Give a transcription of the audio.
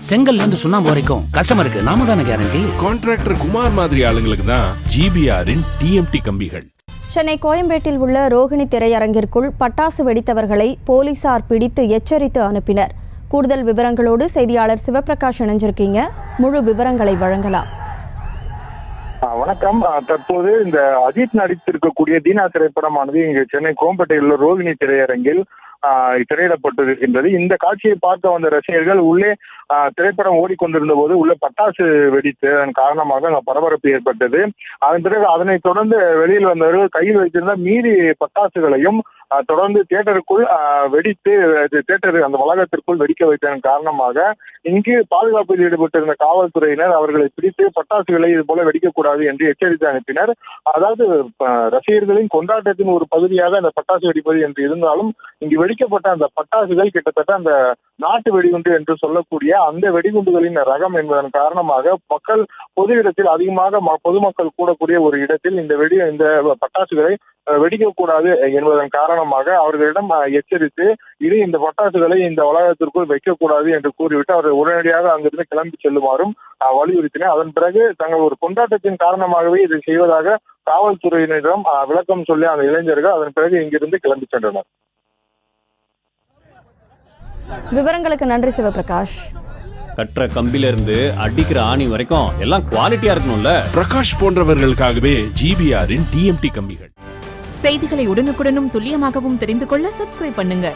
செங்கல்ல இருந்து சுண்ணாம்பு வரைக்கும் கஸ்டமருக்கு நாம தானே கேரண்டி. கான்ட்ராக்டர் குமார் மாதிரி ஆளுங்களுக்கு தான் ஜிபிஆரின் டிஎம்டி கம்பிகள். சென்னை கோயம்பேட்டில் உள்ள ரோகிணி திரையரங்கிற்குள் பட்டாசு வெடித்தவர்களை போலீசார் பிடித்து எச்சரித்து அனுப்பினர். கூடுதல் விவரங்களோடு செய்தியாளர் சிவபிரகாஷ் இணைஞ்சிருக்கீங்க. முழு விவரங்களை வழங்கலாம். வணக்கம். தற்போது இந்த அஜித் நடித்திருக்கக்கூடிய தீனா திரைப்படமானது இங்கு சென்னை கோயம்பேட்டையில் உள்ள ரோகிணி திரையரங்கில் திரையிடப்பட்டிருக்கின்றது. இந்த காட்சியை பார்க்க வந்த ரசிகர்கள் உள்ளே திரைப்படம் ஓடிக்கொண்டிருந்த போது உள்ள பட்டாசு வெடித்து அதன் காரணமாக அங்க பரபரப்பு ஏற்பட்டது. அதன் பிறகு அதனைத் தொடர்ந்து வெளியில் வந்தவர்கள் கையில் வைத்திருந்த மீதி பட்டாசுகளையும் தொடர்ந்து தியேட்டருக்குள் வெடித்து தியேட்டர் அந்த வளாகத்திற்குள் வெடிக்க வைத்ததன் காரணமாக இங்கு பாதுகாப்பில் ஈடுபட்டிருந்த காவல்துறையினர் அவர்களை பிடித்து பட்டாசுகளை இது போல வெடிக்கக்கூடாது என்று எச்சரித்து அனுப்பினர். அதாவது ரசிகர்களின் கொண்டாட்டத்தின் ஒரு பகுதியாக அந்த பட்டாசு வெடிப்பது என்று இருந்தாலும் இங்கு வெடிக்கப்பட்ட அந்த பட்டாசுகள் கிட்டத்தட்ட அந்த நாட்டு வெடிகுண்டு என்று சொல்லக்கூடிய அந்த வெடிகுண்டுகளின் ரகம் என்பதன் காரணமாக மக்கள் பொது இடத்தில் அதிகமாக பொதுமக்கள் கூடக்கூடிய ஒரு இடத்தில் இந்த பட்டாசுகளை வெடிக்கக்கூடாது என்பதன் காரணமாக அவர்களிடம் எச்சரித்து இனி இந்த பட்டாசுகளை இந்த வளாகத்திற்குள் வைக்கக்கூடாது என்று கூறிவிட்டு அவர்கள் உடனடியாக அங்கிருந்து கிளம்பி செல்லுமாறும் வலியுறுத்தினர். அதன் பிறகு தங்கள் ஒரு கொண்டாட்டத்தின் காரணமாகவே இதை செய்வதாக காவல்துறையினரிடம் விளக்கம் சொல்லி அந்த இளைஞர்கள் அதன் பிறகு இங்கிருந்து கிளம்பி சென்றனர். விவரங்களுக்கு நன்றி சிவபிரகாஷ். கற்ற கம்பில இருந்து அடிக்கிற ஆணி வரைக்கும் எல்லாம் குவாலிட்டியா இருக்கணும்ல. பிரகாஷ் போன்றவர்களுக்காகவே ஜிபிஆரின் டிஎம்டி கம்பிகள். செய்திகளை உடனுக்குடனும் துல்லியமாகவும் தெரிந்து கொள்ள சப்ஸ்கிரைப் பண்ணுங்க.